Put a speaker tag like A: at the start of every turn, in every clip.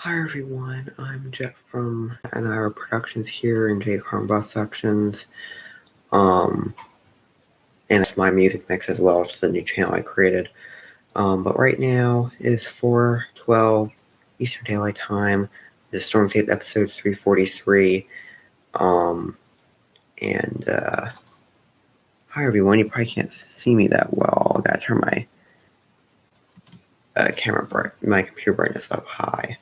A: Hi everyone, I'm Jeff from NIR Productions here in J. Bus Sections. And it's my music mix as well, it's the new channel I created. But right now is 4:12 Eastern Daylight Time. This is Stormscapes episode 343. Hi everyone, you probably can't see me that well. I gotta turn my my computer brightness up high.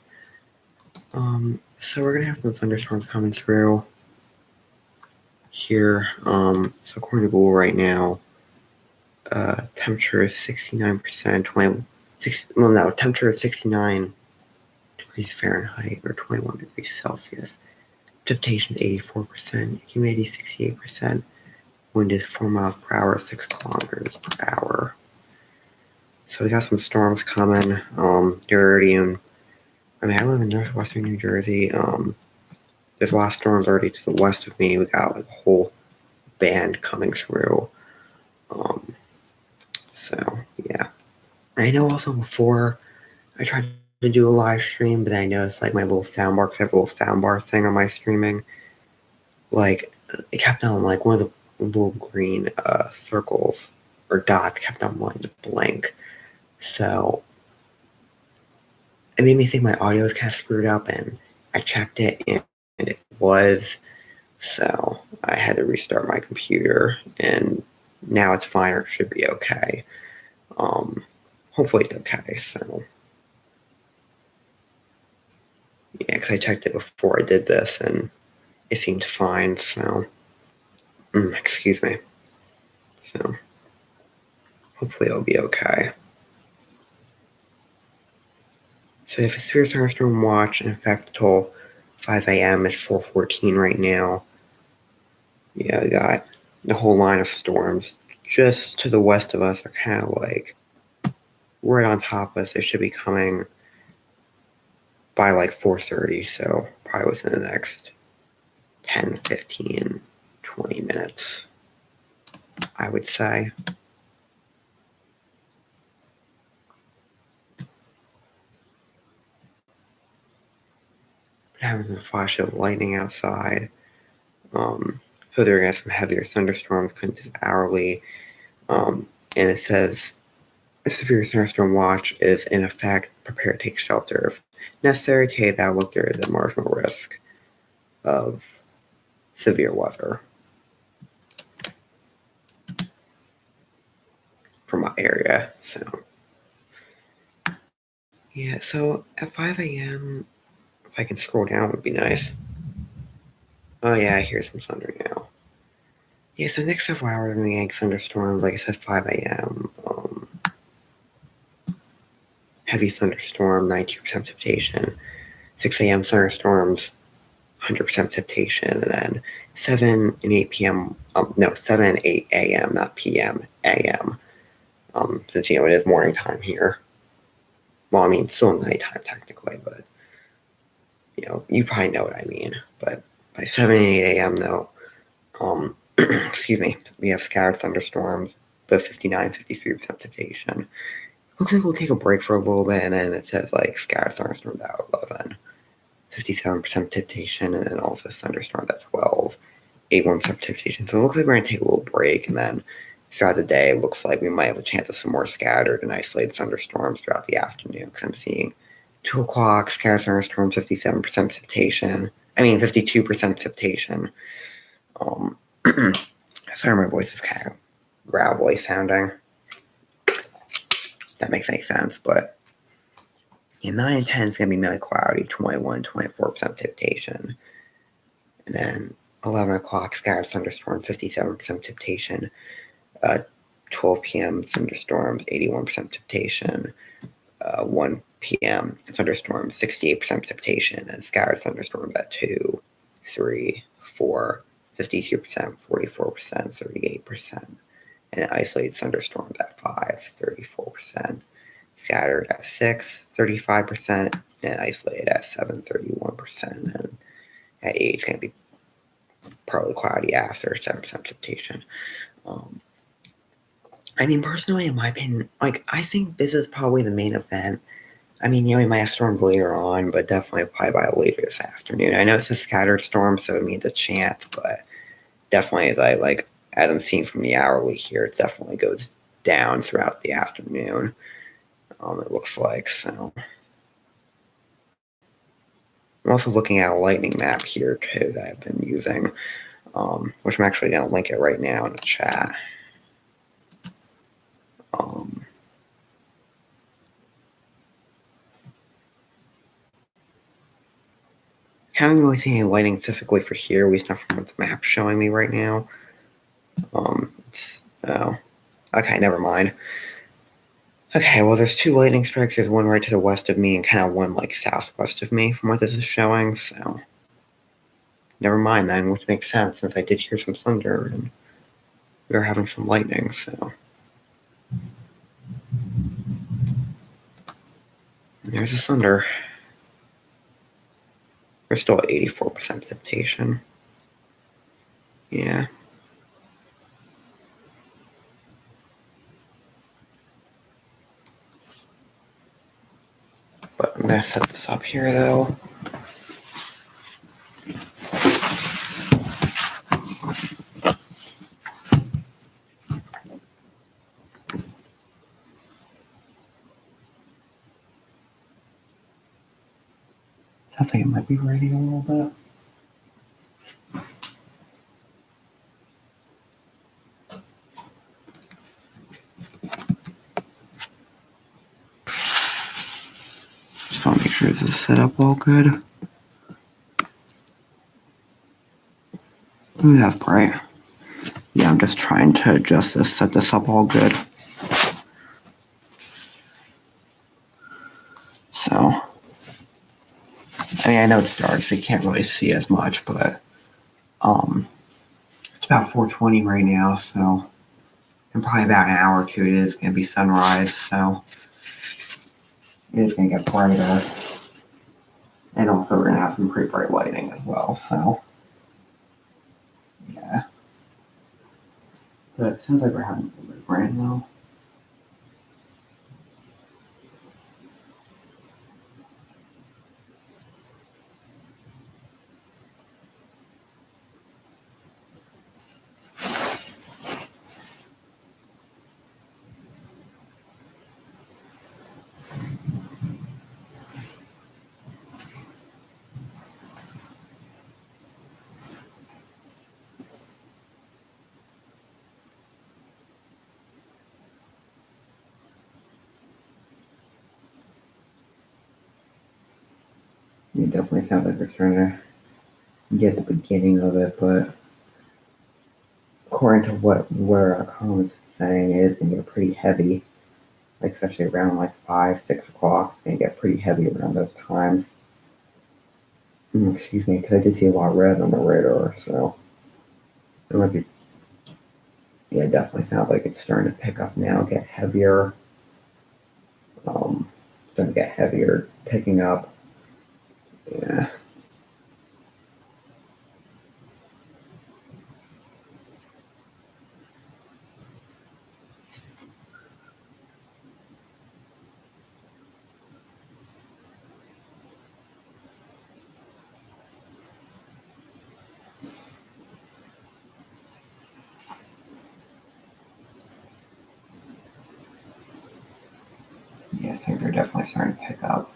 A: So we're gonna have some thunderstorms coming through here. So according to Google right now, temperature is 69%, temperature is 69 degrees Fahrenheit or 21 degrees Celsius. Precipitation is 84%, humidity 68%, wind is 4 miles per hour, 6 kilometers per hour. So we got some storms coming. They're already in, I live in northwestern New Jersey. There's a lot of storms already to the west of me. We got like a whole band coming through. So yeah. I know also before I tried to do a live stream, but I noticed like my little soundbar, because I have a little soundbar thing on my streaming, like it kept on like one of the little green circles or dots kept on wanting to blink. So it made me think my audio was kind of screwed up, and I checked it and it was. So I had to restart my computer, and now it's fine, or it should be okay. Hopefully it's okay. So yeah, because I checked it before I did this, and it seemed fine. So excuse me. So hopefully it'll be okay. So if a severe thunderstorm watch in effect until 5 a.m. It's 4:14 right now. Yeah, we got the whole line of storms just to the west of us are kind of like right on top of us. They should be coming by like 4:30, so probably within the next 10, 15, 20 minutes, I would say. Having a flash of lightning outside. So they're going to have some heavier thunderstorms hourly. And it says a severe thunderstorm watch is in effect. Prepare to take shelter if necessary. Take that look, there is a marginal risk of severe weather for my area. So yeah, so at 5 a.m., if I can scroll down, would be nice. Oh yeah, I hear some thunder now. Yeah, so next several hours, we're going to get thunderstorms. Like I said, 5 a.m. Heavy thunderstorm, 92% precipitation. 6 a.m. thunderstorms, 100% precipitation. And then 7 and 8 p.m. 7 and 8 a.m., not p.m., a.m. Since, it is morning time here. Well, I mean, still nighttime technically, but, you probably know what I mean. But by 7 and 8 a.m., though, excuse me, we have scattered thunderstorms, but 59, 53% precipitation. Looks like we'll take a break for a little bit, and then it says like scattered thunderstorms at 11, 57% precipitation, and then also thunderstorms at 12, 81% precipitation. So it looks like we're going to take a little break, and then throughout the day, it looks like we might have a chance of some more scattered and isolated thunderstorms throughout the afternoon, because I'm seeing 2 o'clock, scattered thunderstorms, 57% precipitation. 52% precipitation. Sorry, my voice is kind of gravelly sounding. If that makes any sense, but 9 and 10 is going to be mainly cloudy, 21, 24% precipitation. And then 11 o'clock, scattered thunderstorm, 57% precipitation. 12 p.m. thunderstorms, 81% precipitation. 1 p.m. thunderstorms, 68% precipitation. And scattered thunderstorms at 2, 3, 4, 52%, 44%, 38%. And isolated thunderstorms at 5, 34%. Scattered at 6, 35%. And isolated at 7, 31%. And at 8, it's going to be partly cloudy after 7% precipitation. Personally, in my opinion, I think this is probably the main event I mean, we might have storms later on, but definitely probably by later this afternoon. I know it's a scattered storm, so it means a chance, but definitely as I'm seeing from the hourly here, it definitely goes down throughout the afternoon. It looks like so. I'm also looking at a lightning map here too that I've been using, which I'm actually going to link it right now in the chat. Haven't really seen any lightning specifically for here, at least not from what the map's showing me right now. Okay, never mind. Okay, well, there's 2 lightning strikes. There's one right to the west of me and kind of one southwest of me from what this is showing, so never mind then, which makes sense since I did hear some thunder and we were having some lightning, so. And there's the thunder. We're still at 84% precipitation. Yeah. But I'm going to set this up here, though. Sounds like it might be raining a little bit. Just want to make sure this is set up all good. Ooh, that's bright. Yeah, I'm just trying to adjust this, set this up all good. So, I mean, I know it's dark, so you can't really see as much, but it's about 4:20 right now, so in probably about an hour or two, it is going to be sunrise, so it is going to get brighter. And also, we're going to have some pretty bright lighting as well, so yeah. But it sounds like we're having a little bit of rain, though. It definitely sounds like we're trying to get the beginning of it, but according to where our comments saying, it is going to get pretty heavy, especially around 5, 6 o'clock. It's going to get pretty heavy around those times. Excuse me, because I did see a lot of red on the radar, so it might be. Yeah, it definitely sounds like it's starting to pick up now, get heavier. Starting to get heavier, picking up. Yeah. Yeah, I think they're definitely starting to pick up.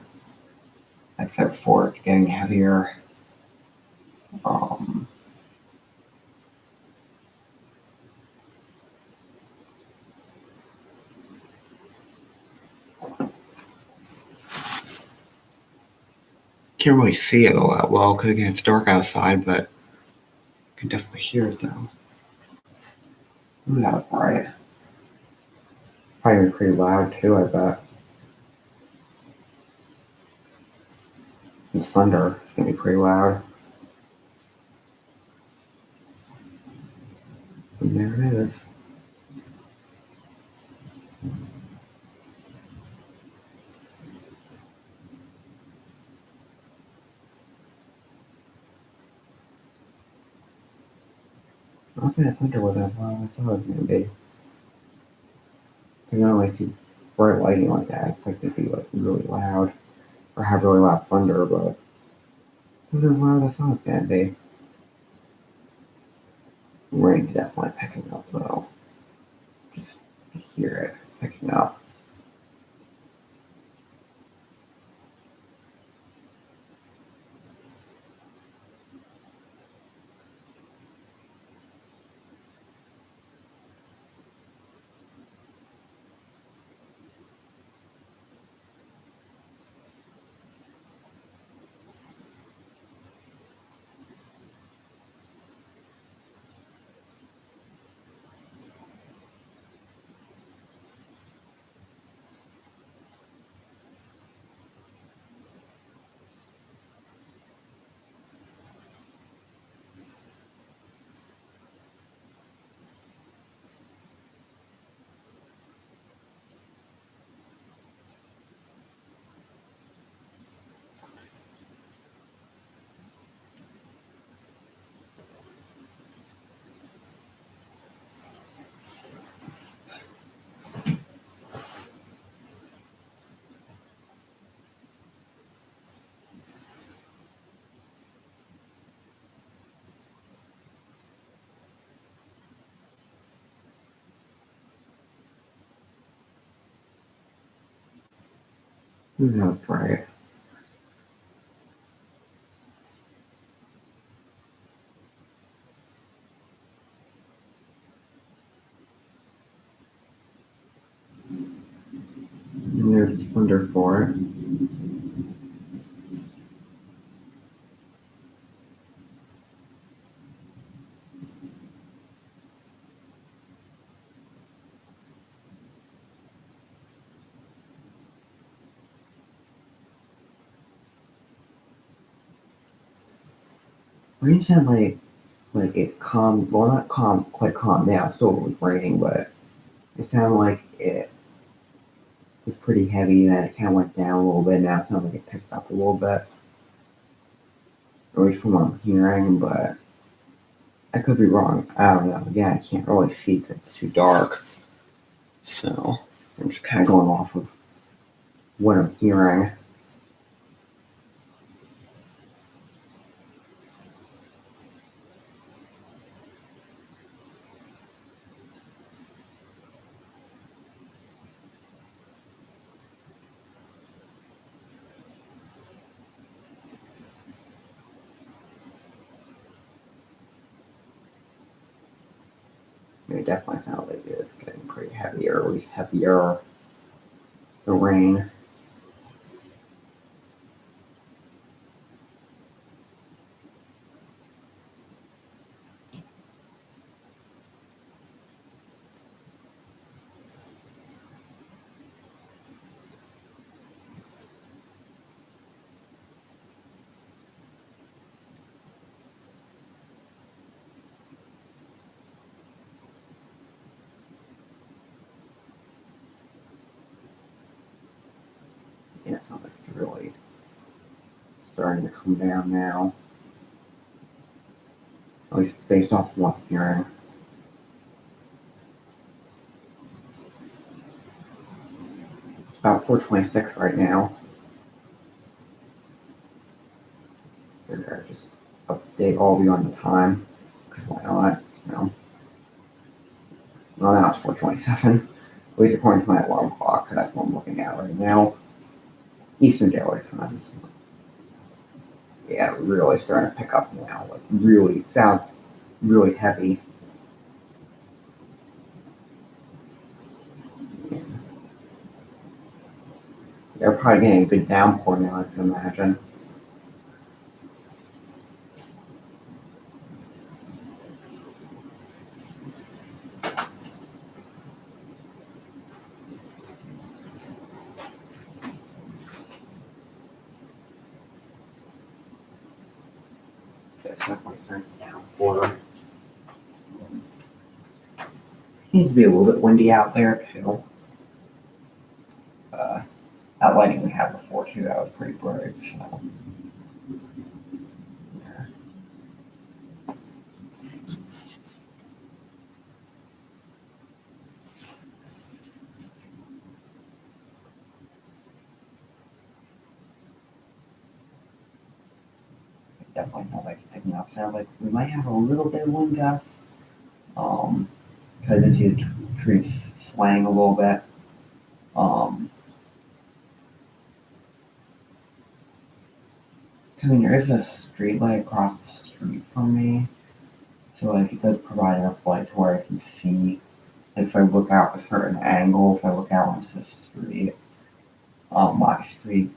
A: Except for it's getting heavier. Can't really see it all that well because again it's dark outside, but I can definitely hear it though. Ooh, that was bright. Probably pretty loud too, I bet. And thunder is gonna be pretty loud. And there it is. I don't think that thunder was as loud as I thought it was gonna be. Because I don't see bright lighting like that. I expect it to be really loud. or have really loud thunder, but who knows where the sun's gonna be. Rain's definitely picking up though. Just hear it picking up. That's right. And there's thunder for it. Rain sounded like it calmed, well, not calm, quite calmed down. Still was raining, but it sounded like it was pretty heavy. Then it kind of went down a little bit. Now it sounds like it picked up a little bit, at least from what I'm hearing. But I could be wrong. I don't know. Yeah, I can't really see because it's too dark. So I'm just kind of going off of what I'm hearing. It definitely sounds like it's getting pretty heavier, at least heavier. The rain. Yeah, it sounds like it's really starting to come down now. At least based off of what I'm hearing. It's about 4:26 right now. Figure I just update all of you on the time. Because why not? You know. Well, now it's 4:27. At least according to my alarm clock, that's what I'm looking at right now. Eastern Daylight Time. Yeah, really starting to pick up now. Like really sounds really heavy. They're probably getting a good downpour now, I can imagine. It's definitely starting to downpour. Needs to be a little bit windy out there too. Uh, that lighting we had before too, that was pretty bright. So. Yeah. definitely sounds like it's picking up. Sounds like we might have a little bit of wind gusts. Because I see the trees swaying a little bit. I mean, there is a street light across the street from me, so like it does provide enough light to where I can see. Like if I look out a certain angle, if I look out onto the street, my street,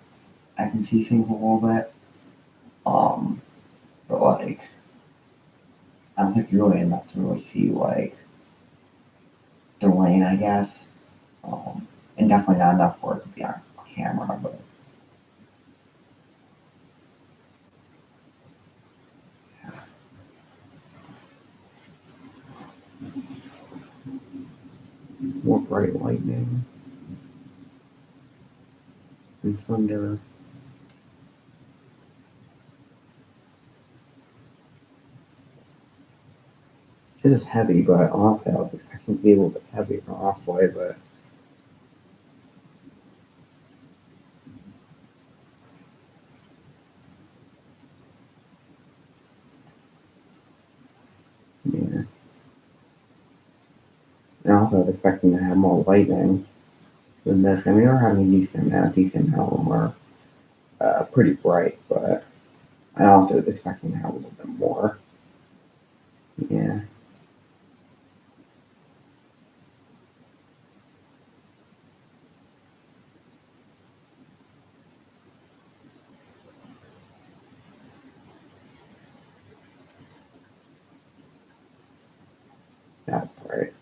A: I can see things a little bit. Um, but like I don't think really enough to really see like the lane, I guess. And definitely not enough for it to be on camera, but more bright lightning and thunder. It is heavy, but honestly, I was expecting it to be a little bit heavier honestly, but yeah. And also, I was expecting to have more lightning than this. I mean, we're having a decent amount of them are pretty bright, but I also was expecting to have a little bit more. Yeah, that's right.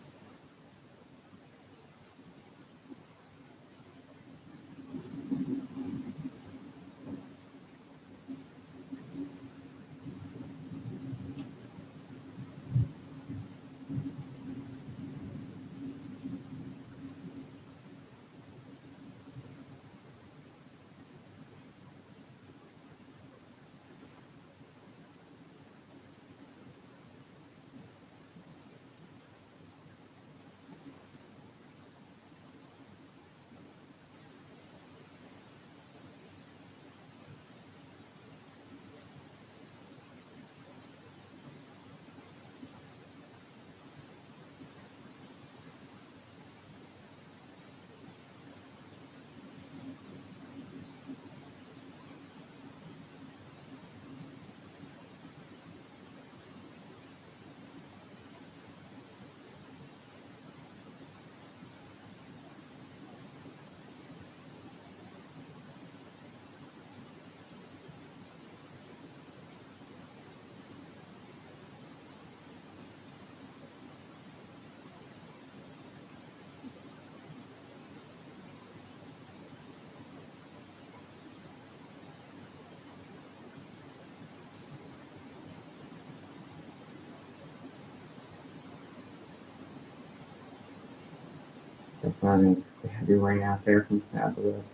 A: It's having the heavy rain out there from Fabulous.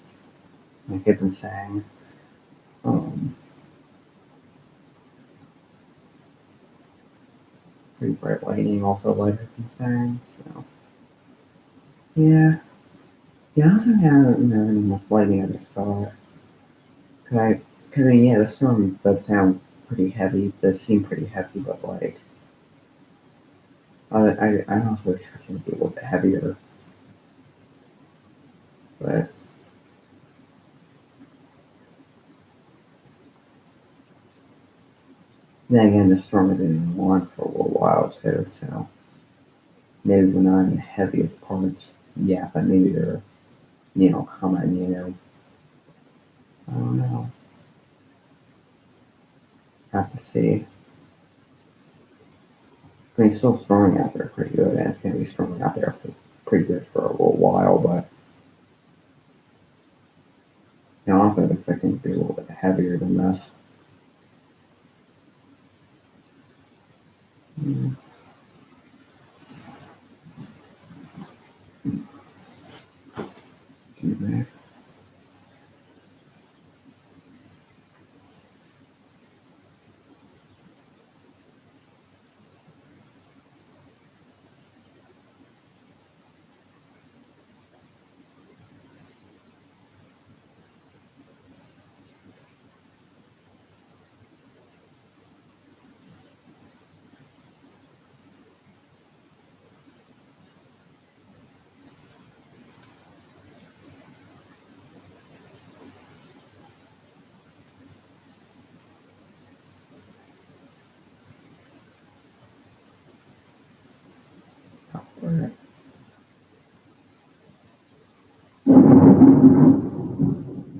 A: Like I've been saying. Um, Pretty bright lightning also, like I've been saying. So, yeah. Yeah, I also haven't any much lightning I just thought. Yeah, the storm does sound pretty heavy, does seem pretty heavy, but like, I also expect it to be a little bit heavier, but then again, the storm has been on for a little while too, so maybe we're not in the heaviest parts yet, but maybe they're, coming, I don't know. Have to see. I mean, it's still storming out there pretty good, and it's going to be storming out there for pretty good for a little while, but also I'm expecting it to be a little bit heavier than this. Mm, excuse me.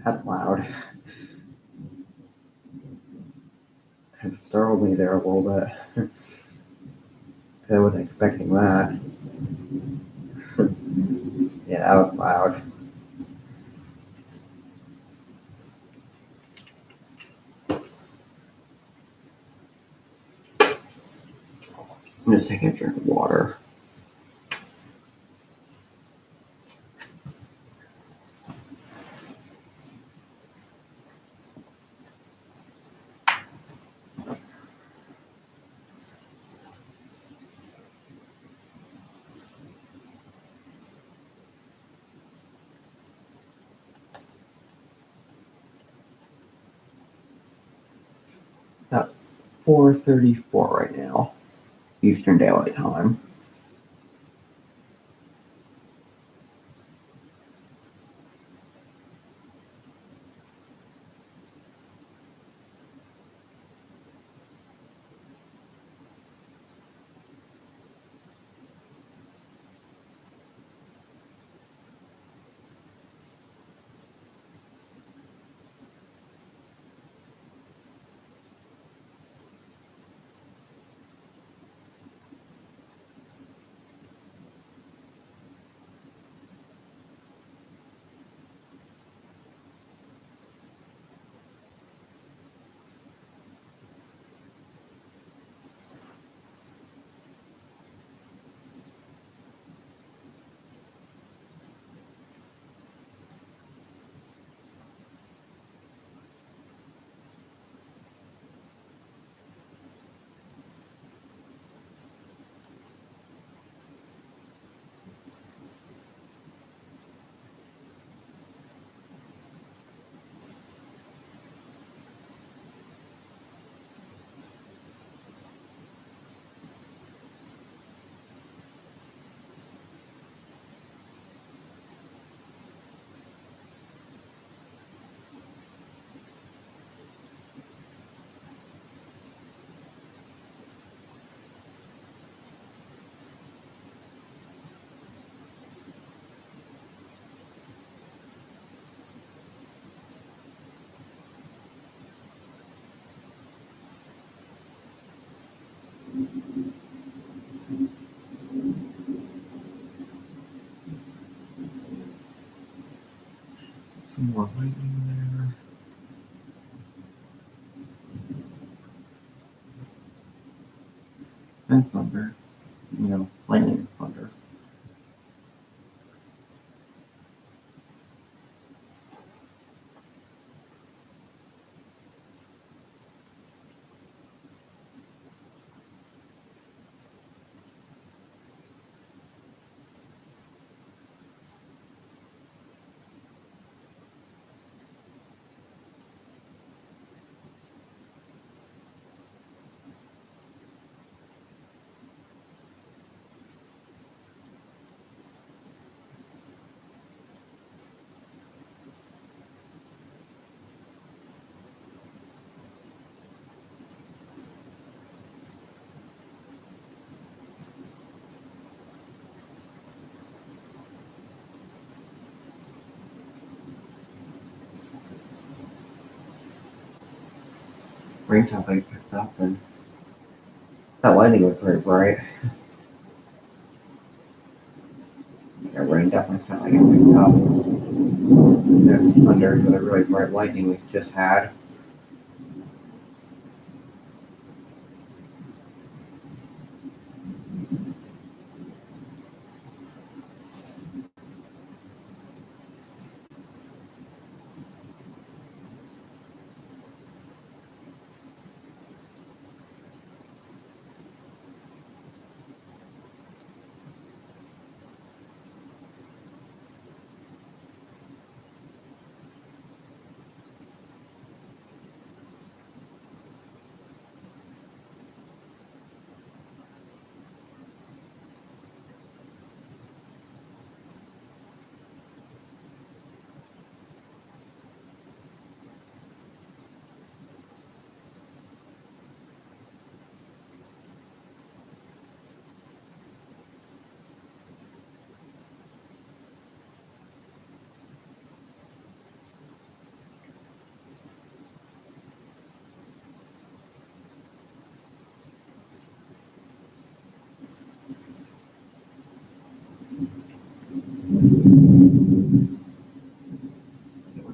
A: That's loud. Kind of startled me there a little bit. I wasn't expecting that. Yeah, that was loud. I'm just taking a drink of water. About 4:34 right now, Eastern Daylight Time. Some more lightning there. And thunder. Lightning and thunder. Rain sounds like it picked up, and that lightning was very bright. Yeah, rain definitely sounded like it picked up. There's thunder for the really bright lightning we just had.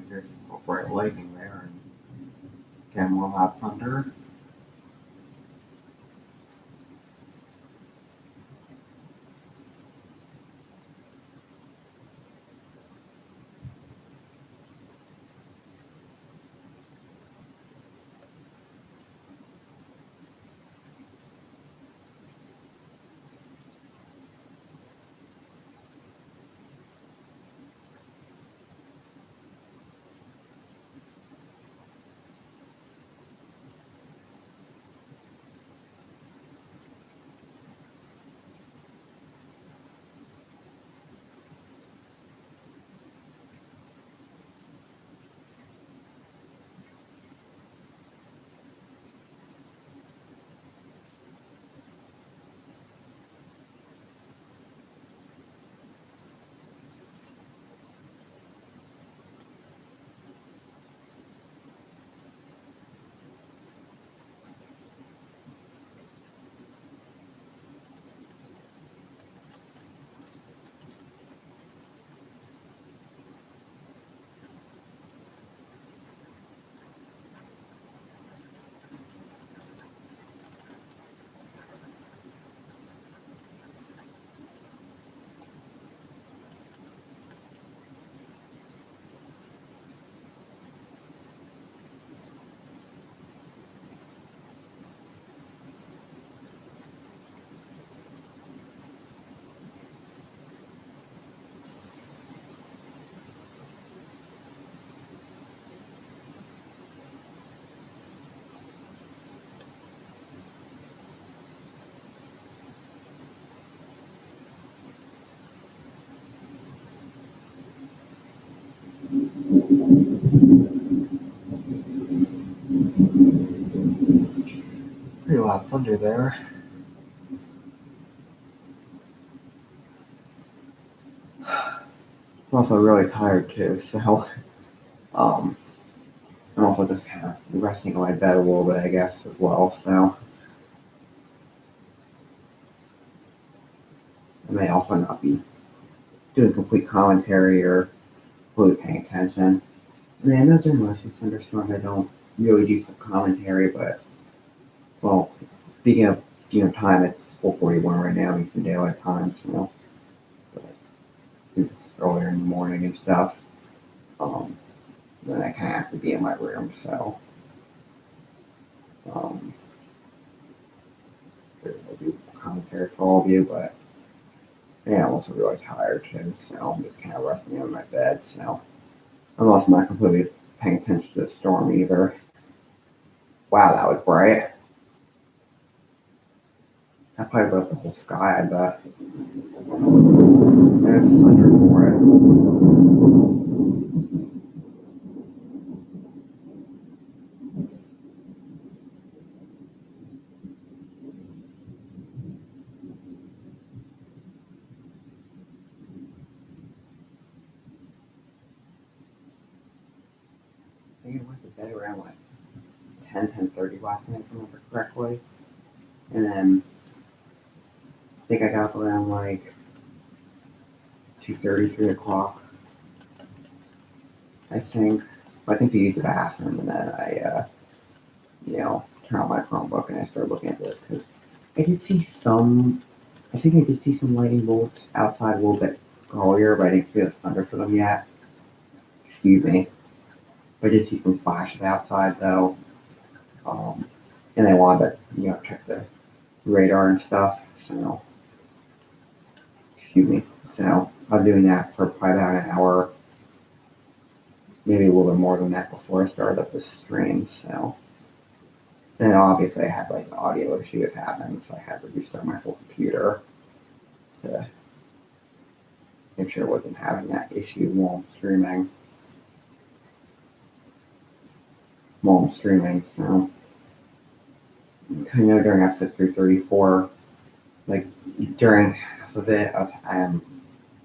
A: There's bright lightning there, and again we'll have thunder. Pretty loud thunder there. I'm also really tired too, so I'm also just kind of resting on my bed a little bit, I guess, as well. So I may also not be doing complete commentary or really paying attention. I mean, I know during most of Thunderstorm I don't really do some commentary, but well, speaking of time, it's 4:41 right now, Eastern Daylight Time, but it's earlier in the morning and stuff. Then I kind of have to be in my room, so um, I'll do commentary for all of you, but yeah, I'm also really tired too, so I'm just kind of resting in my bed. So I'm also not completely paying attention to the storm either. Wow, that was bright. I probably lit the whole sky, I bet. There's the thunder for it. I think I went to bed around like 10:30 last night, if I remember correctly. And then I think I got up around like 2:30, 3 o'clock, I think. I think to use the bathroom, and then turned on my Chromebook and I started looking at this because I did see some, I think I did see some lightning bolts outside a little bit earlier, but I didn't feel the thunder for them yet. Excuse me. But I did see some flashes outside though. And I wanted to, check the radar and stuff. So, excuse me. So I was doing that for probably about an hour, maybe a little bit more than that before I started up this stream. So then obviously I had like an audio issue happening, so I had to restart my whole computer to make sure I wasn't having that issue while I'm streaming. So I know during episode 334, like during half of it, I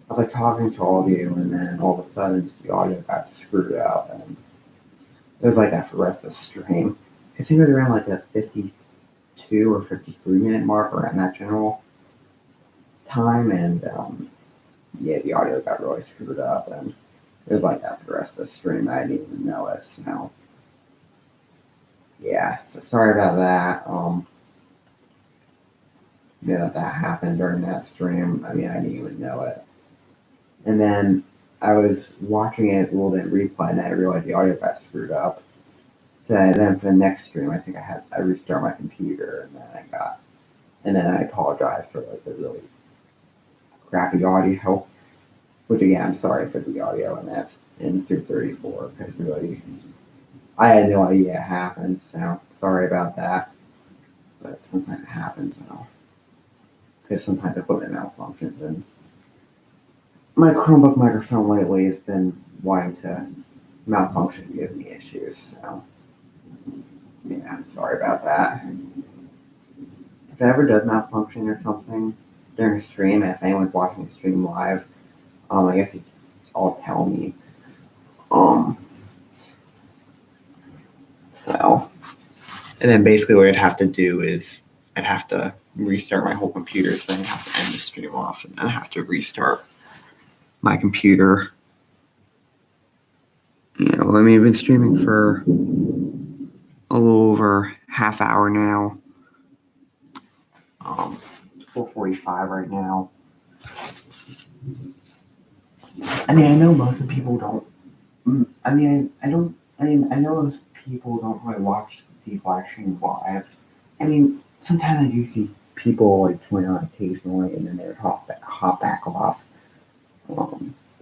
A: was like talking to all of you, and then all of a sudden the audio got screwed up, and it was like that for the rest of the stream. I think it was around like the 52 or 53 minute mark around that general time, and yeah, the audio got really screwed up, and it was like that for the rest of the stream. I didn't even know it. So yeah, so sorry about that. Yeah, that happened during that stream. I mean, I didn't even know it. And then I was watching it a little bit in replay, and I realized the audio got screwed up. So then for the next stream, I think I restart my computer, and then I apologized for like the really crappy audio. Which again, I'm sorry for the audio in that in 234 because really, I had no idea it happened. So sorry about that. But sometimes it happens, because sometimes equipment malfunctions, and my Chromebook microphone lately has been wanting to malfunction and give me issues. So yeah, sorry about that. If it ever does malfunction or something during a stream, and if anyone's watching the stream live, I guess you all tell me. Um, so, and then basically what I'd have to do is I'd have to restart my whole computer, so then I'd have to end the stream off, and then I have to restart my computer. I mean, I've been streaming for a little over half hour now. 4:45 right now. I mean, I know most people don't. I mean, I don't. I mean, I know most people don't really watch these live streams live. I mean, sometimes I do see people like join on occasionally, and then they would hop back off. But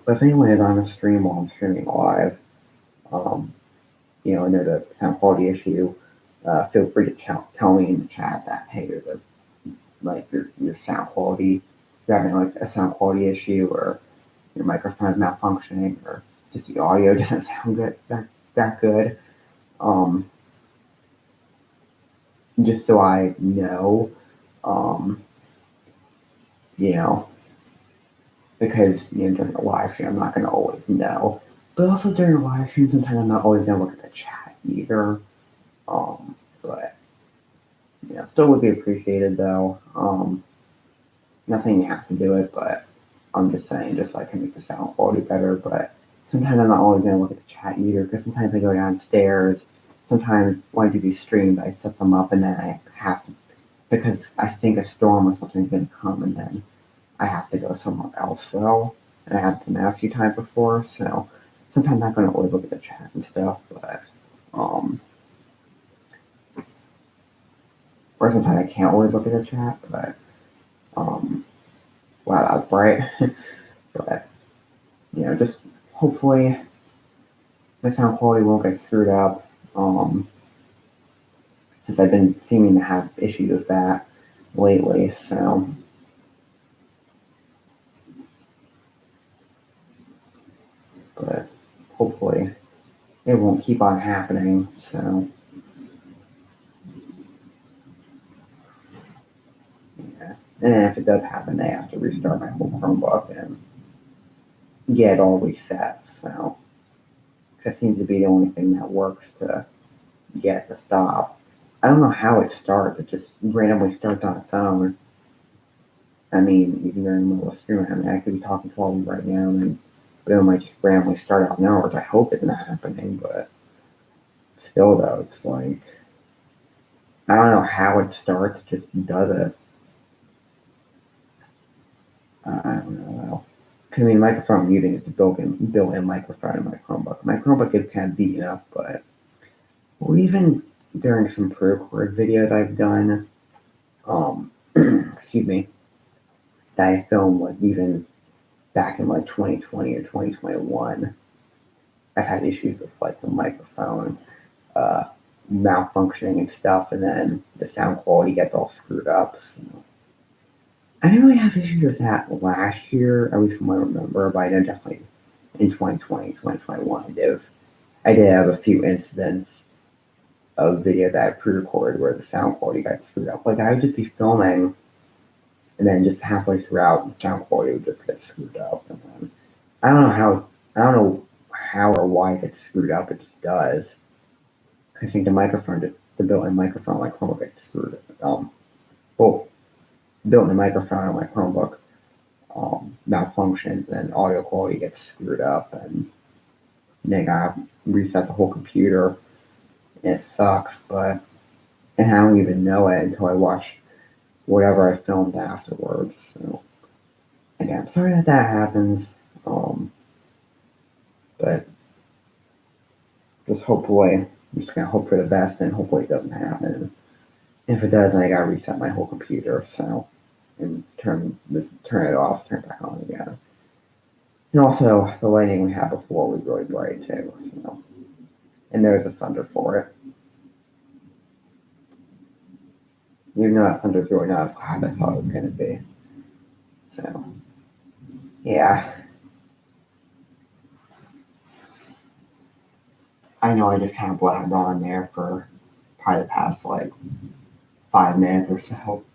A: if anyone is on a stream while I'm streaming live, and there's a sound quality issue, feel free to tell me in the chat that hey, there's your sound quality, if you're having like a sound quality issue, or your microphone is malfunctioning, or just the audio doesn't sound good that good. Just so I know, because during a live stream, I'm not going to always know. But also during a live stream, sometimes I'm not always going to look at the chat either. But still would be appreciated though. Nothing you have to do it, but I'm just saying, just so I can make the sound quality better. But sometimes I'm not always going to look at the chat either, because sometimes I go downstairs. Sometimes when I do these streams, I set them up and then I have to, because I think a storm or something's going to come, and then I have to go somewhere else though. And I have done that a few times before, so sometimes I'm not going to always look at the chat and stuff, but or sometimes I can't always look at the chat, but wow, that was bright. But just hopefully the sound quality won't get screwed up. Since I've been seeming to have issues with that lately, so but hopefully it won't keep on happening. So yeah, and if it does happen, I have to restart my whole Chromebook and get it all reset. So that seems to be the only thing that works to get it to stop. I don't know how it starts. It just randomly starts on its own. I mean, even during the middle of streaming, I mean, I could be talking to all of you right now, and boom, I just randomly start out now, which I hope isn't happening, but still, though, it's like, I don't know how it starts, it just does it. I don't know. Because, I mean, the microphone I'm using is a built-in microphone in my Chromebook. My Chromebook is kind of beaten up, but even during some pre-record videos I've done, excuse me, that I filmed, like, even back in, like, 2020 or 2021, I've had issues with, like, the microphone malfunctioning and stuff, and then the sound quality gets all screwed up. So I didn't really have issues with that last year, at least from what I remember, but I know definitely in 2020, 2021, I did have a few incidents of video that I pre-recorded where the sound quality got screwed up. Like, I would just be filming, and then just halfway throughout, the sound quality would just get screwed up. And then I don't know how or why it gets screwed up. It just does. I think the built-in microphone on my Chromebook gets screwed up. Built-in microphone on my Chromebook malfunctions and audio quality gets screwed up, and then I gotta reset the whole computer. It sucks, but and I don't even know it until I watch whatever I filmed afterwards. So again, I'm sorry that that happens. But just hopefully, I'm just gonna hope for the best, and hopefully it doesn't happen. If it does, then I gotta reset my whole computer. So and turn it off, turn it back on again. And also, the lighting we had before was really bright too. So, and there's a thunder for it. Even though that thunder's really not as loud as I thought it was gonna be. So, yeah. I know I just kind of blabbed on there for probably the past like 5 minutes or so.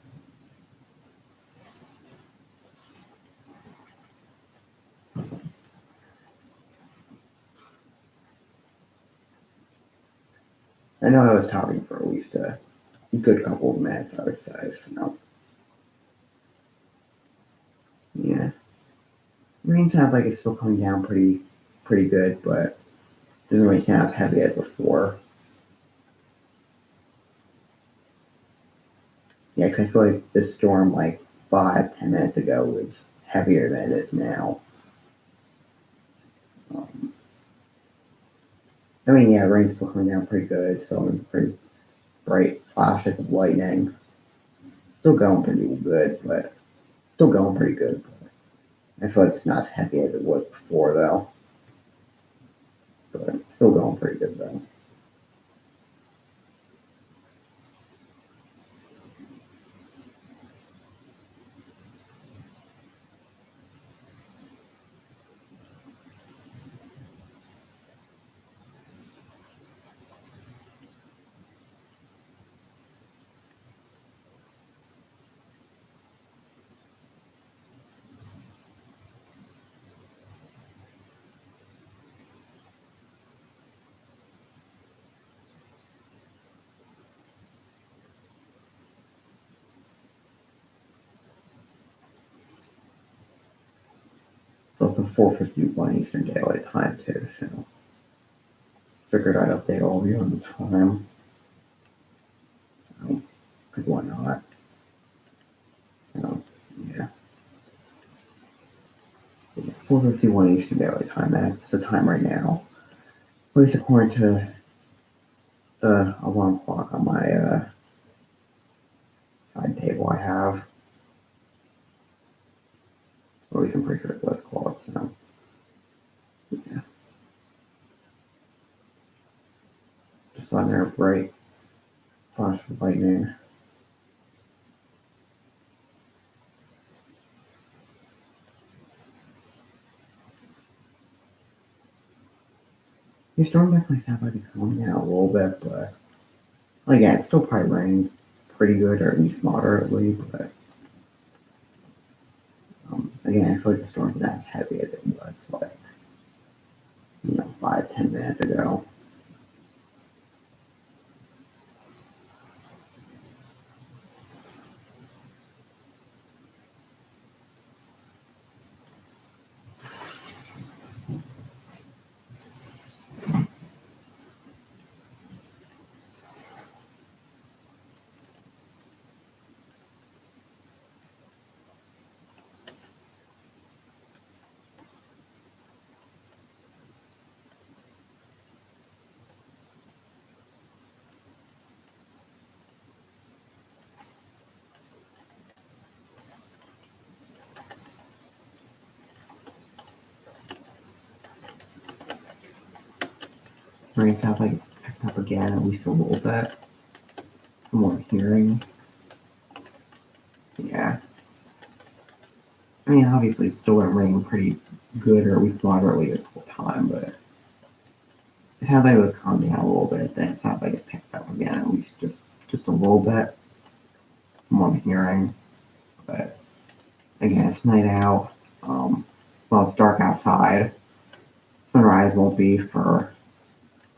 A: I know I was talking for at least a good couple of minutes, I would say. So, yeah. Rain sounds like it's still coming down pretty good, but doesn't really sound as heavy as before. Yeah, because I feel like this storm like 5, 10 minutes ago was heavier than it is now. Um, I mean, yeah, rain's still coming down pretty good, so I'm pretty bright flashes of lightning. Still going pretty good, but still going pretty good. But I feel like it's not as heavy as it was before, though. But still going pretty good, though. So it's 4:51 Eastern Daylight Time, too, so figured I'd update all of you on the time. Because why not? So, yeah. 4:51 Eastern Daylight Time. That's the time right now. At least according to the alarm clock on my side table I have. Or at least I'm pretty sure it was clock. So, yeah. Just on there, bright flash of lightning. The storm definitely sounds like it's coming out a little bit, but again, it's still probably raining pretty good, or at least moderately. But again, I feel like the storm's not as heavy as it was like 5, 10 minutes ago. Rain sounds like it's picked up again, at least a little bit. From what I'm hearing. Yeah. I mean, obviously, it's still going to rain pretty good, or at least moderately this whole time, but it sounds like it was calmed down a little bit. Then it sounds like it picked up again, at least just a little bit from what I'm hearing. But again, it's night out. Well, it's dark outside. Sunrise won't be for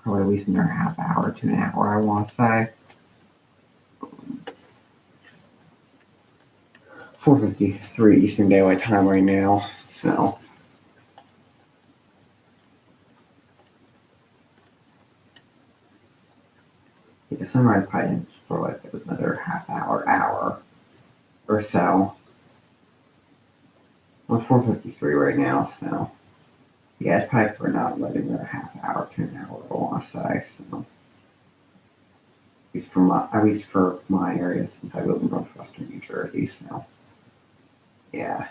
A: probably at least another half hour to an hour, I want to say. 4:53 Eastern Daylight Time right now, so. Yeah, sunrise probably for like another half hour or so. Well, 4:53 right now, so. Yeah, it's probably for not letting another half hour to an hour, I want to say, so. At least for my area, since I live in northwestern New Jersey, so. Yeah.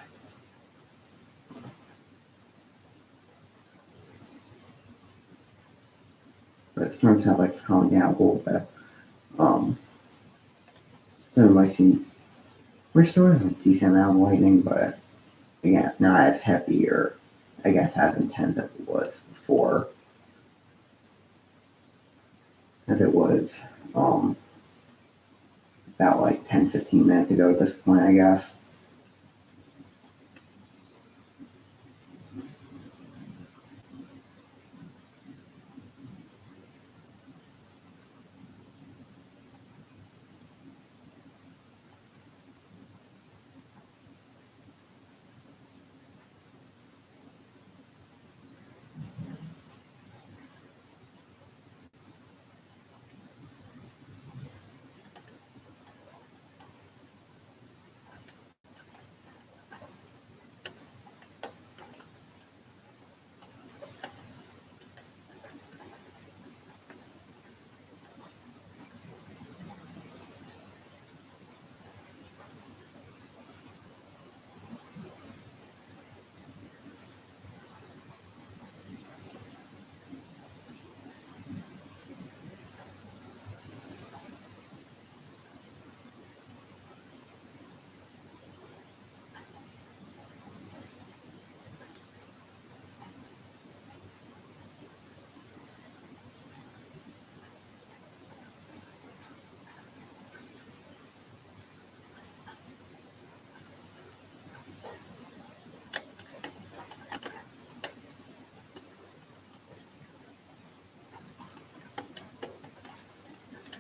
A: But it starts out like calming down a little bit. So might see we're still having a decent amount of lightning, but again, not as heavy or I guess as intense as it was before. As it was about like 10-15 minutes ago at this point, I guess.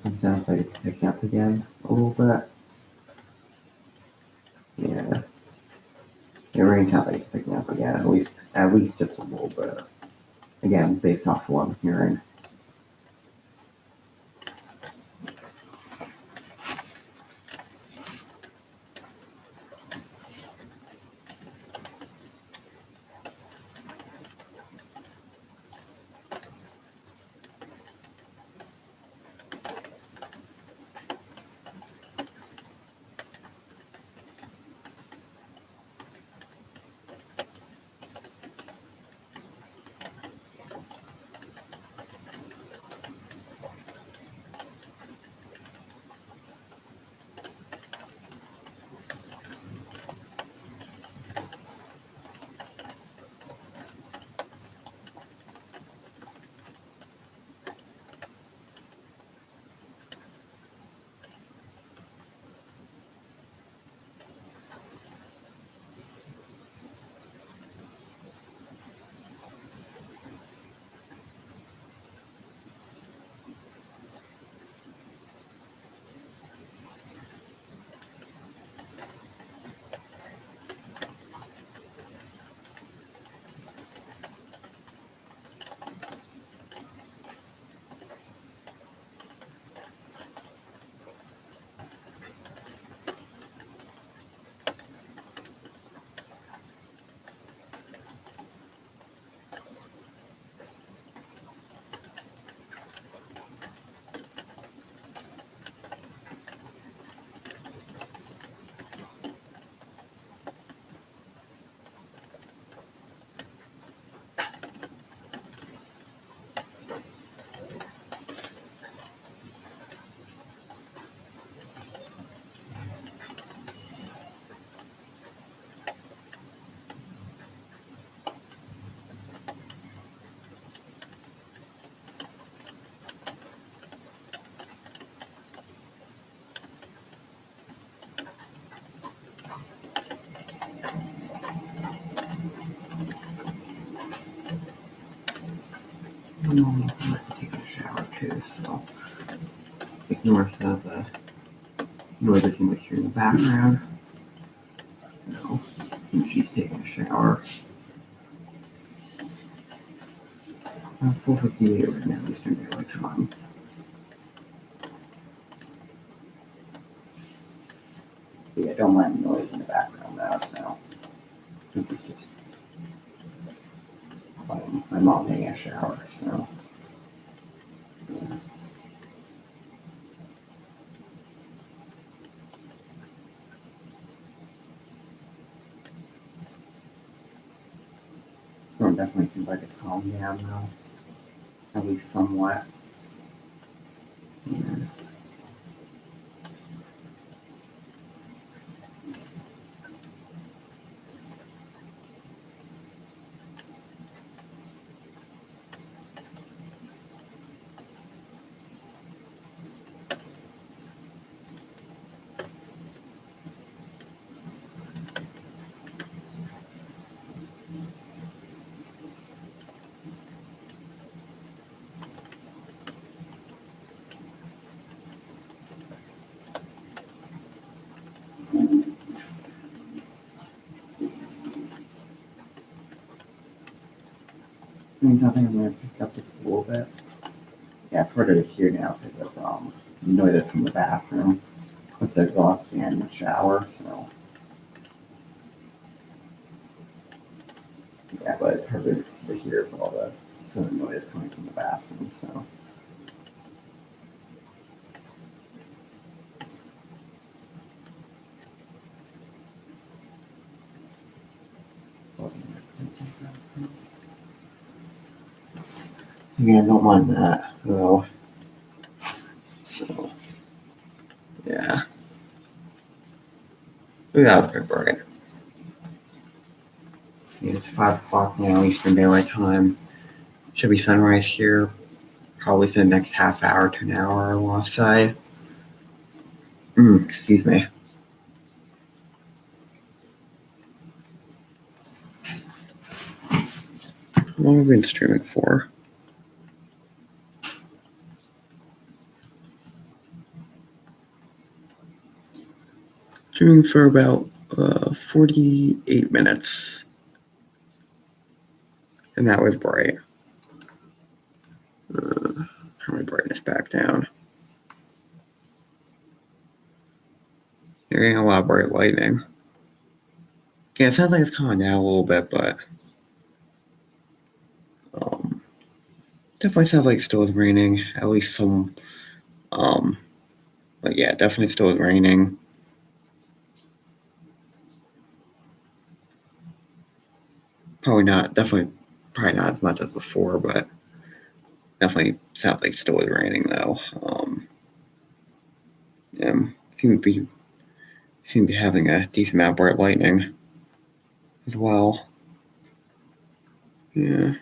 A: It sounds like it's picking up again a little bit. Yeah. The rain sounds like it's picking up again, at least just a little bit. Again, based off what I'm hearing. I'm gonna take a shower too, so ignore some of the noises you might hear in the background. And she's taking a shower. 4:58 right now, Eastern Daylight Time. Yeah, don't mind the noise in the background though, so. I think it's just my mom taking a shower, so. Yeah. Storm definitely seems like it's calmed down though, at least somewhat. Yeah. I think I'm gonna pick up just a little bit. Yeah, it's harder to hear now because of noises from the bathroom with the exhaust fan in the shower, so. Yeah, but it's harder to hear with all the noise coming from the bathroom, so. Yeah, don't mind that, though. So, yeah. That was a good bargain. Yeah, it's 5 o'clock now, Eastern Daylight Time. Should be sunrise here probably within the next half hour to an hour, I want to say. Excuse me. How long have we been streaming for? Streaming for about 48 minutes. And that was bright. Turn my brightness back down. You're getting a lot of bright lightning. Yeah, it sounds like it's calming down a little bit, but definitely sounds like it still is raining. At least some. But yeah, definitely still is raining. Probably not as much as before, but definitely sounds like it still is raining though. Seem to be having a decent amount of bright lightning as well. Yeah.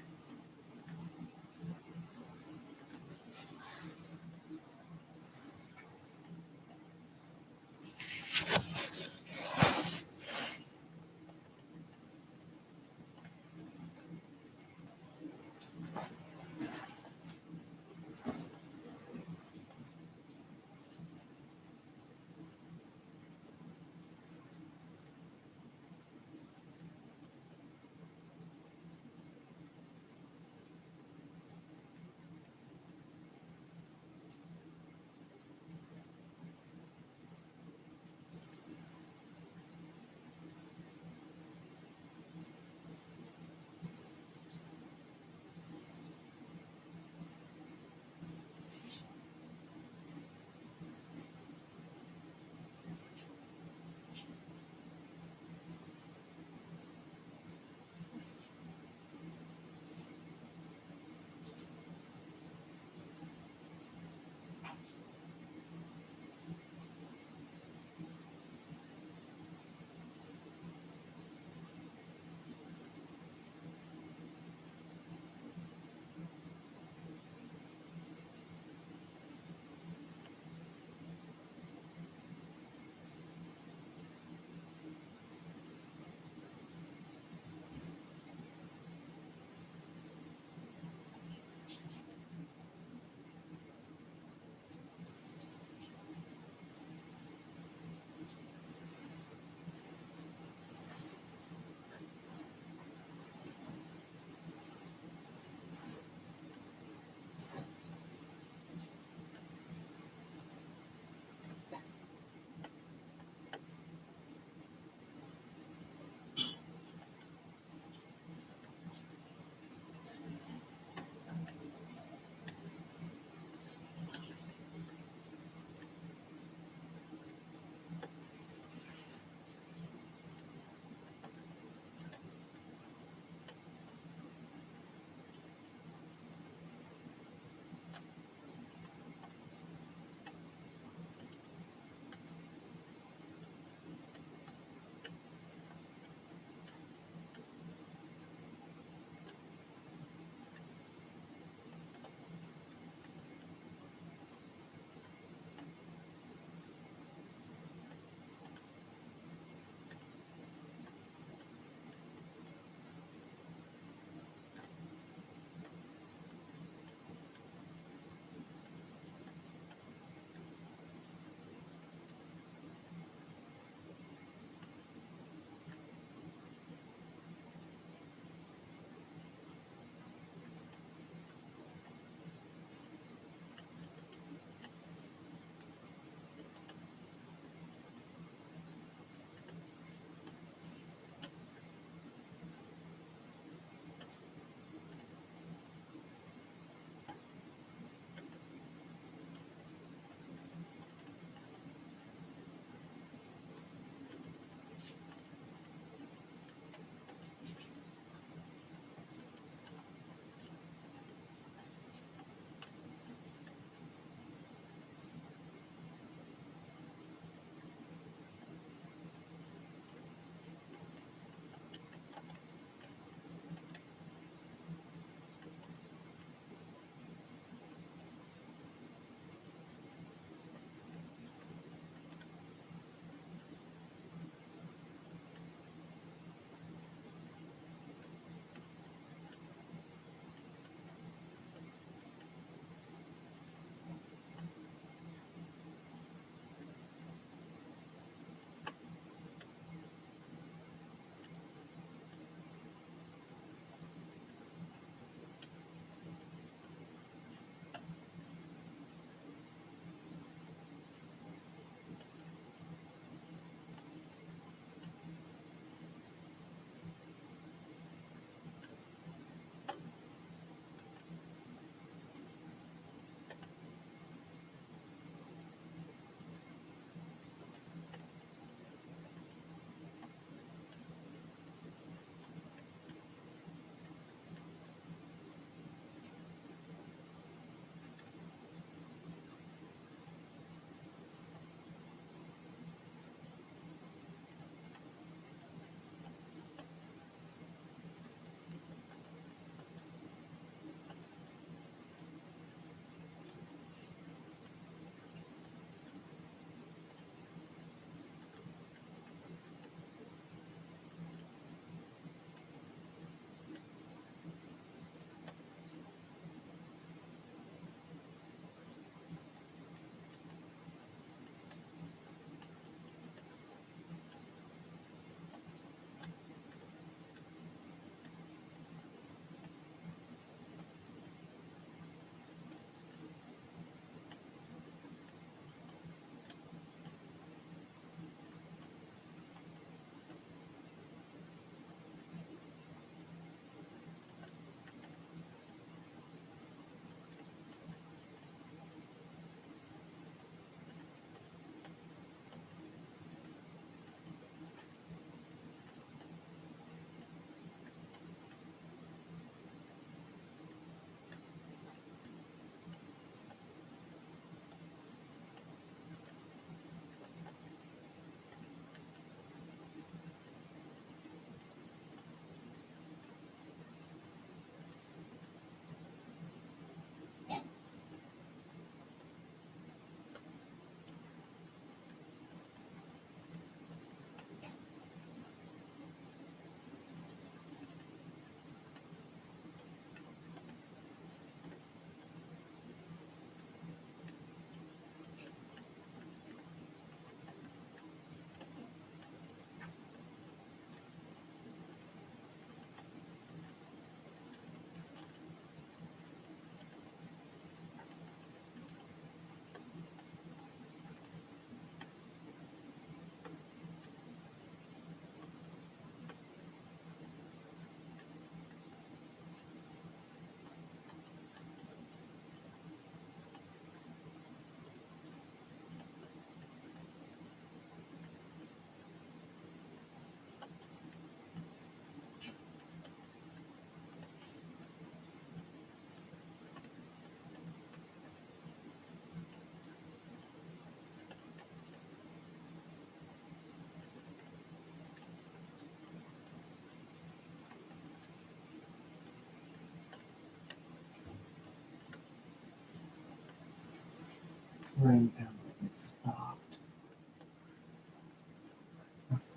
A: Rain sounds like it stopped.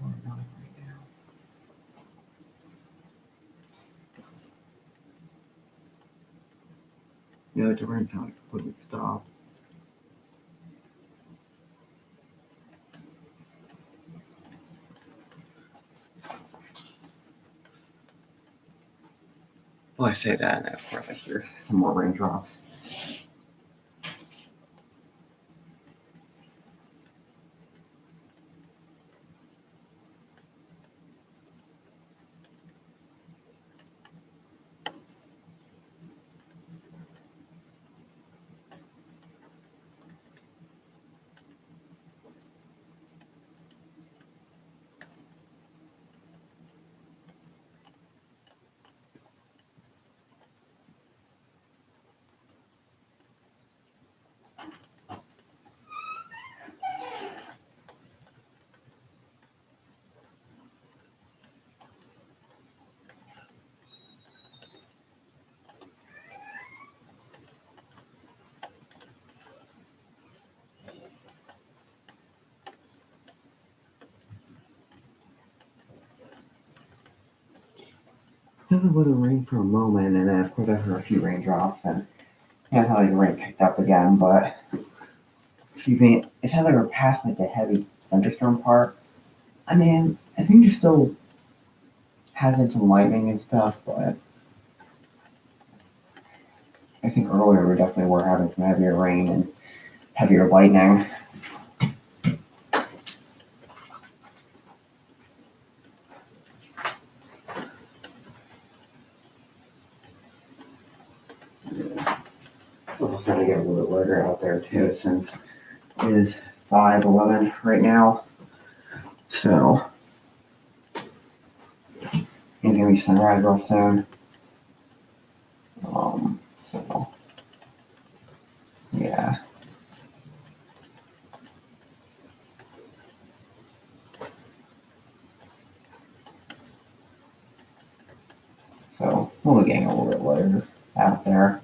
A: 4:09 right now. No, the rain sounds like it completely stopped. Well, I say that, and of course I hear some more raindrops. Doesn't let it rain for a moment, and then of course I heard a few raindrops, and that's how the rain picked up again. But excuse me, it sounds like we're past like the heavy thunderstorm part. I mean, I think there's still having some lightning and stuff, but I think earlier we definitely were having some heavier rain and heavier lightning. It's also starting to get a little bit lighter out there too, since it is 5:11 right now. So it's gonna be sunrise real soon. So yeah. So we'll be getting a little bit lighter out there.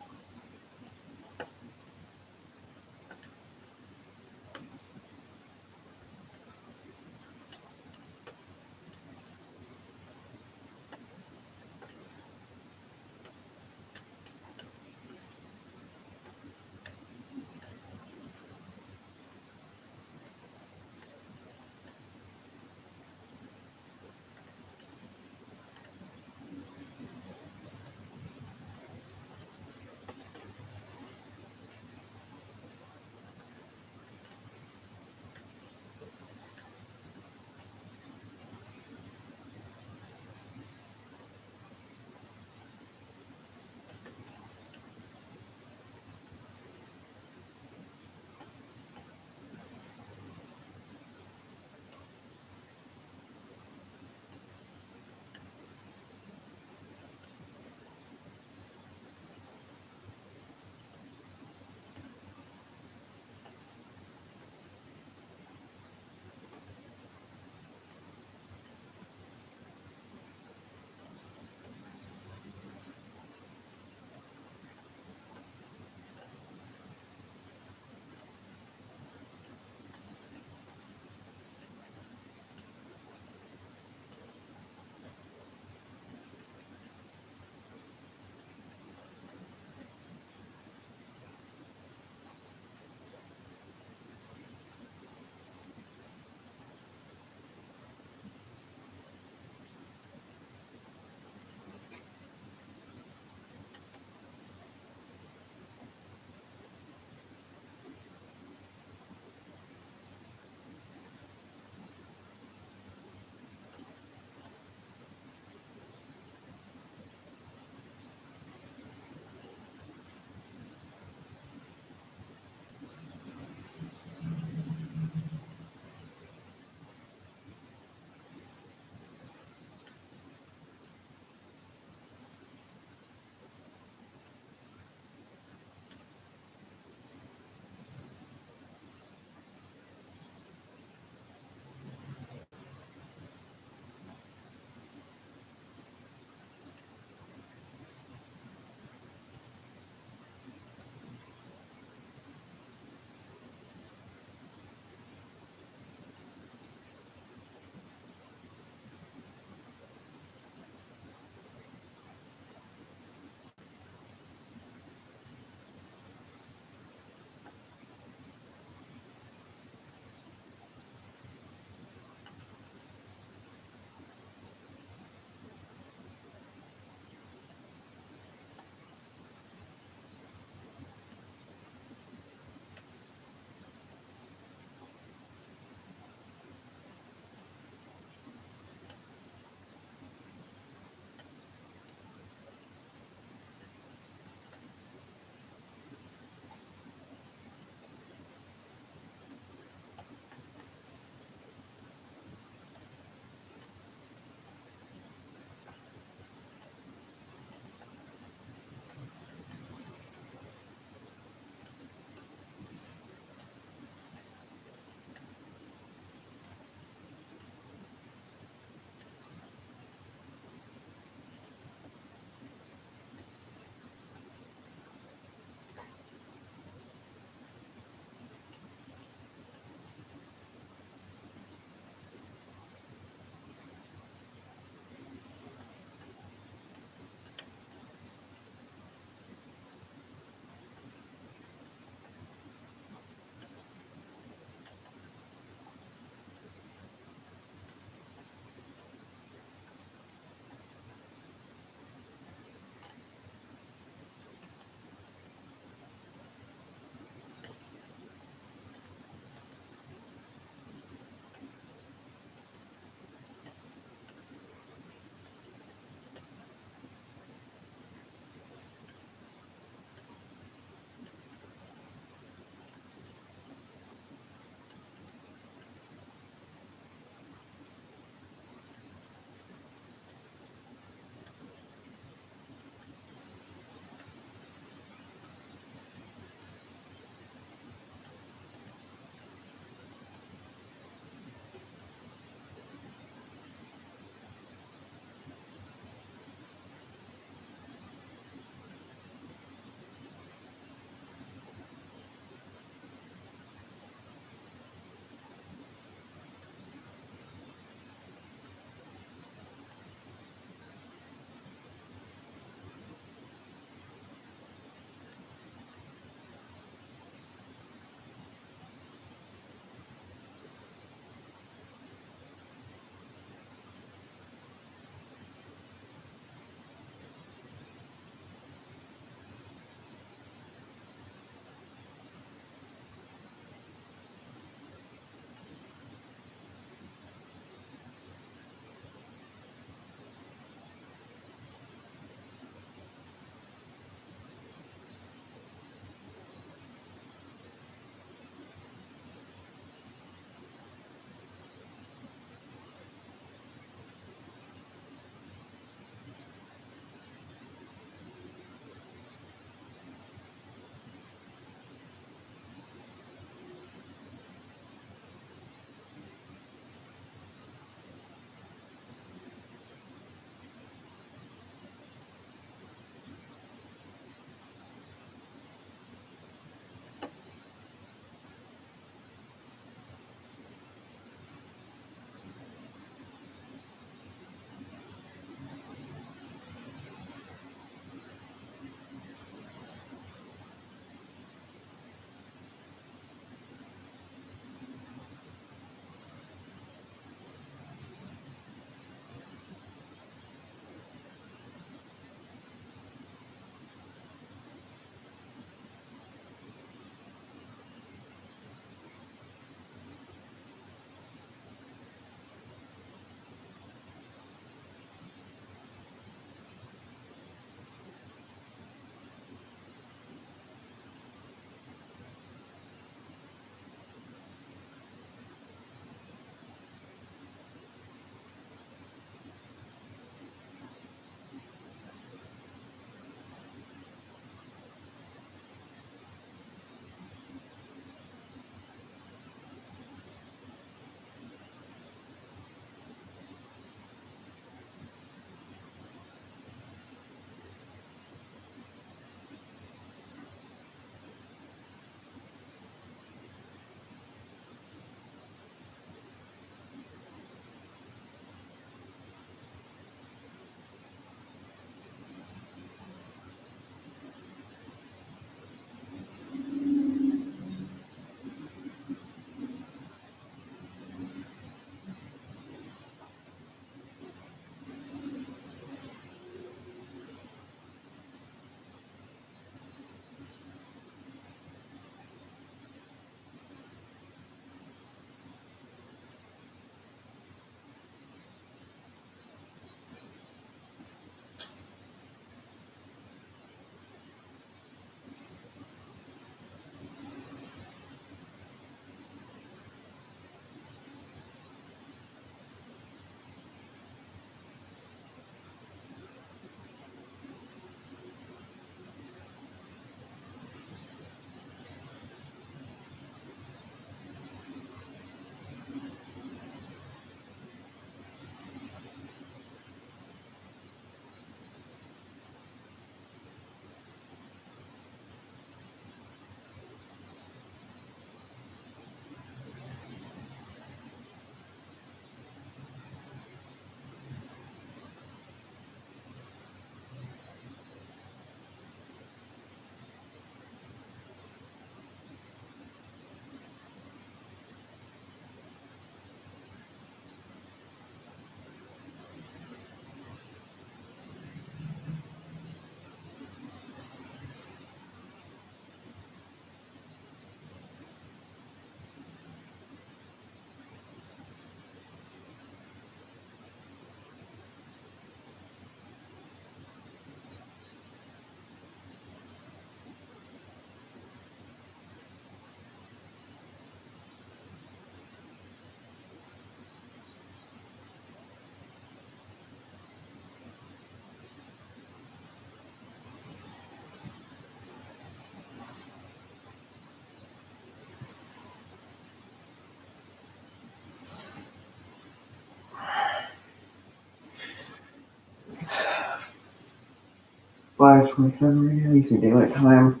A: 5:27 right now, Eastern Daylight Time.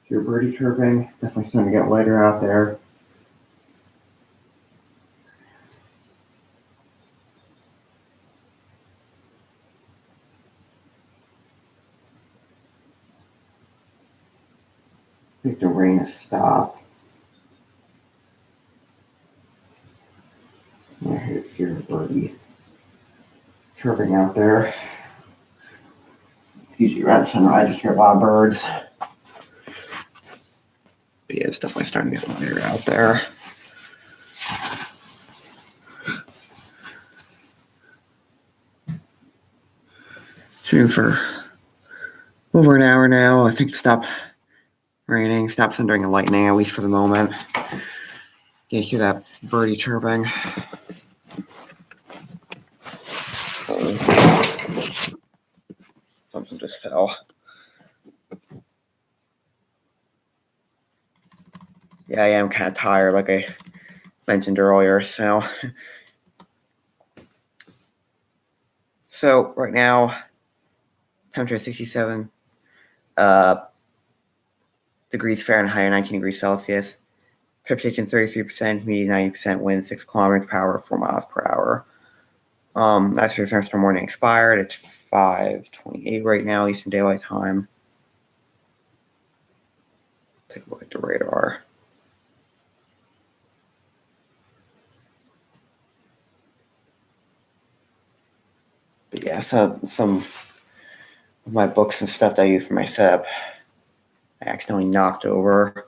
A: Hear birdie chirping. Definitely starting to get lighter out there. I think the rain has stopped. I hear a birdie chirping out there. Usually around sunrise, you hear a lot of birds. But yeah, it's definitely starting to get lighter out there. Shooting for over an hour now. I think it stopped raining, stopped thundering and lightning, at least for the moment. Yeah, you hear that birdie chirping. Something just fell. Yeah, I am kind of tired, like I mentioned earlier. So right now, temperature 67 degrees Fahrenheit, 19 degrees Celsius. Precipitation 33%, humidity 90%, wind 6 kilometers per hour, 4 miles per hour. That's your thunderstorm warning expired. It's 5:28 right now, Eastern Daylight Time. Take a look at the radar. But yeah, so some of my books and stuff that I use for my setup, I accidentally knocked over.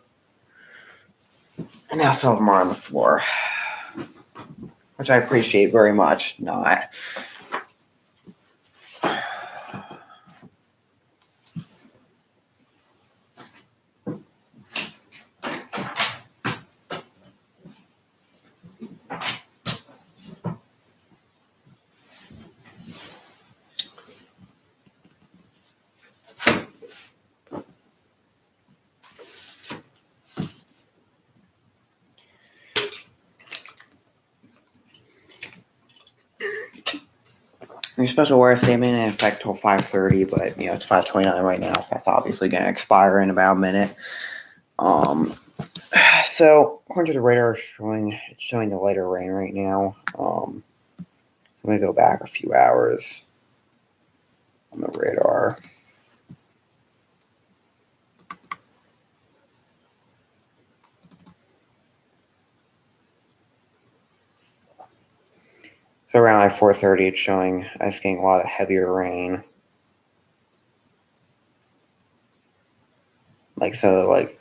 A: And now some of them are on the floor, which I appreciate very much. Your special weather statement in effect till 5:30, but it's 5:29 right now, so that's obviously going to expire in about a minute. So according to the radar, it's showing the lighter rain right now. I'm going to go back a few hours on the radar. So around like 4:30, it's showing us getting a lot of heavier rain. Like so, like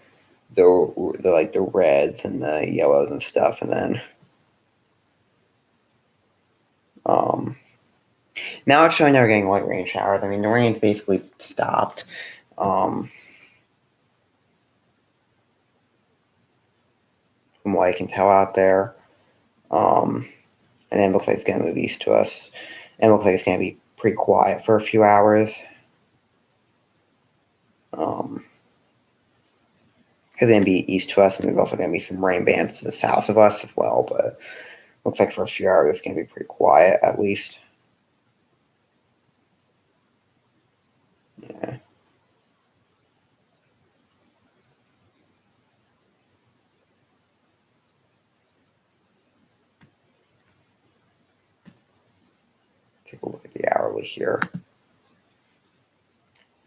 A: the reds and the yellows and stuff, and then now it's showing that we're getting light rain showers. I mean, the rain's basically stopped. From what I can tell out there. And then it looks like it's going to move east to us. And it looks like it's going to be pretty quiet for a few hours. It's going to be east to us, and there's also going to be some rain bands to the south of us as well. But looks like for a few hours it's going to be pretty quiet, at least. Yeah. Take a look at the hourly here.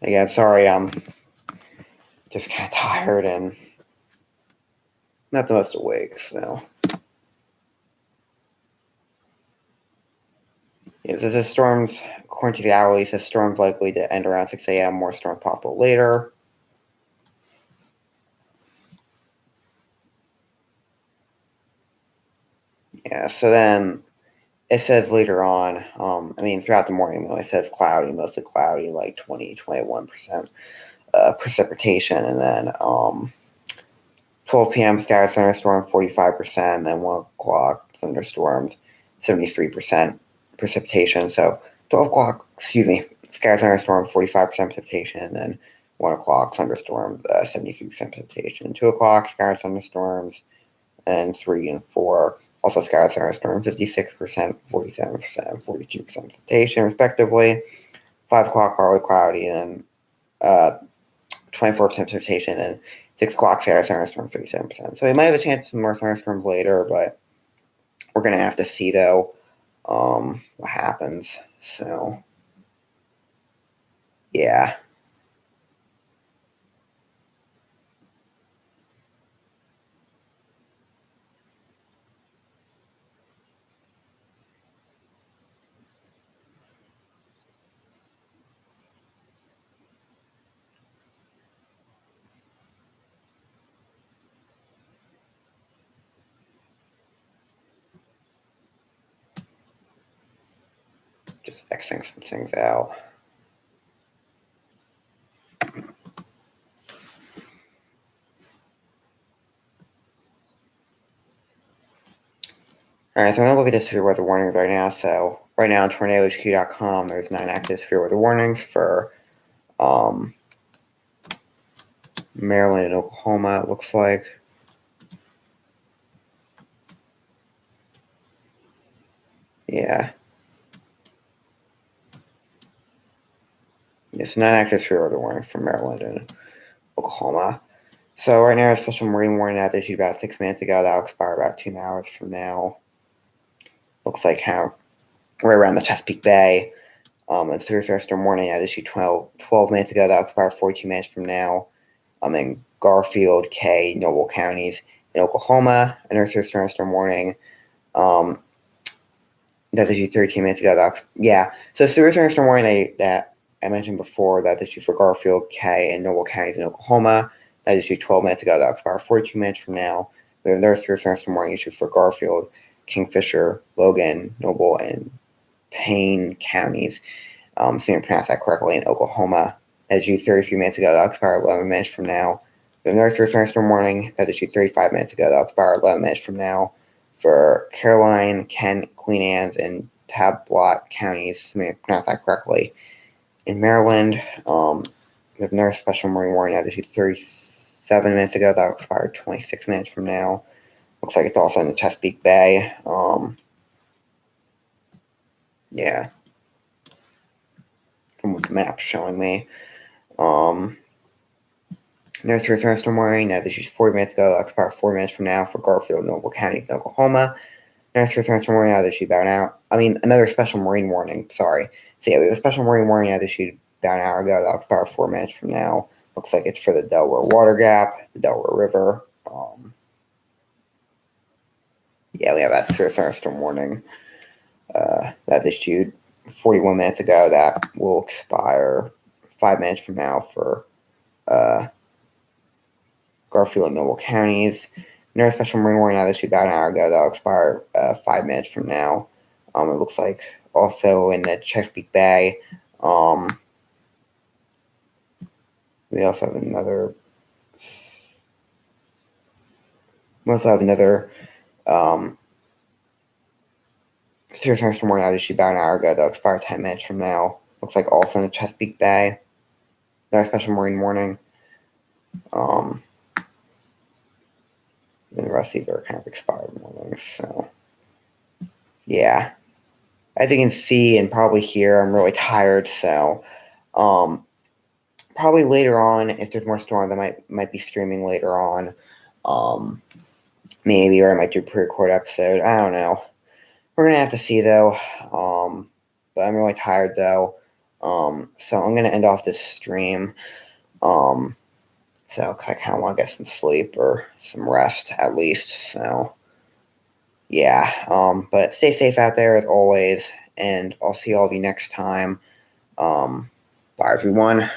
A: Again, sorry, I'm just kind of tired and not the most awake, so. Yeah, this is storms, according to the hourly, says storms likely to end around 6 a.m., more storms possible later. Yeah, so then it says later on, throughout the morning, though, it says cloudy, mostly cloudy, like 20-21% precipitation. And then 12 p.m. scattered thunderstorm, 45%. And then 1 o'clock thunderstorms, 73% precipitation. So 12 o'clock, scattered thunderstorm, 45% precipitation. And then 1 o'clock thunderstorms, 73% precipitation. 2 o'clock scattered thunderstorms, and 3 and 4. Also scattered thunderstorm, 56%, 47%, 42% precipitation, respectively. 5 o'clock partly cloudy, and 24% precipitation, and 6 o'clock Saturday thunderstorm 37%. So we might have a chance of some more thunderstorms later, but we're going to have to see, though, what happens. So, yeah. Just Xing some things out. Alright, so I'm going to look at the severe weather warnings right now. So, right now on tornadohq.com, there's 9 active severe weather warnings for Maryland and Oklahoma, it looks like. Yeah. Yes, 9 active severe weather warnings for Maryland and Oklahoma. So right now, a special marine warning that issued about 6 minutes ago that will expire about 2 hours from now. Looks like how right around the Chesapeake Bay. And severe thunderstorm warning that issued 12 minutes ago that will expire 42 minutes from now. In Garfield, Kay, Noble counties in Oklahoma. Another severe thunderstorm warning that issued 13 minutes ago. So severe thunderstorm warning that I mentioned before that issued for Garfield, Kay, and Noble counties in Oklahoma. That issued 12 minutes ago. That will expire 42 minutes from now. We have another severe thunderstorm warning issued for Garfield, Kingfisher, Logan, Noble, and Payne counties. So you pronounce that correctly, in Oklahoma. That issued 33 minutes ago. That will expire 11 minutes from now. We have another severe thunderstorm warning that issued 35 minutes ago. That will expire 11 minutes from now for Caroline, Kent, Queen Anne's, and Tablock counties. So you pronounce that correctly. In Maryland, we have another special marine warning that issued 37 minutes ago. That will expire 26 minutes from now. Looks like it's also in the Chesapeake Bay. Yeah. From what the map's showing me. Another severe thunderstorm warning that issued 40 minutes ago. That will expire 4 minutes from now for Garfield, Noble counties in Oklahoma. Another severe thunderstorm warning that issued about an hour. Another special marine warning. Sorry. So yeah, we have a special marine warning that issued about an hour ago. That will expire 4 minutes from now. Looks like it's for the Delaware Water Gap, the Delaware River. Yeah, we have that severe thunderstorm warning that issued 41 minutes ago. That will expire 5 minutes from now for Garfield and Noble counties. Another special marine warning that issued about an hour ago. That will expire 5 minutes from now. It looks like also in the Chesapeake Bay. We also have another. Severe thunderstorm warning that issued about an hour ago. That will expire 10 minutes from now. Looks like also in the Chesapeake Bay. Another special marine warning. And the rest of these are kind of expired warnings. So, yeah. As you can see and probably hear, I'm really tired. So, probably later on, if there's more storms, I might be streaming later on. Maybe, or I might do a pre-record episode. I don't know. We're going to have to see, though. But I'm really tired, though. So I'm going to end off this stream. So I kind of want to get some sleep or some rest, at least. So, yeah. But stay safe out there, as always. And I'll see all of you next time. Bye, everyone.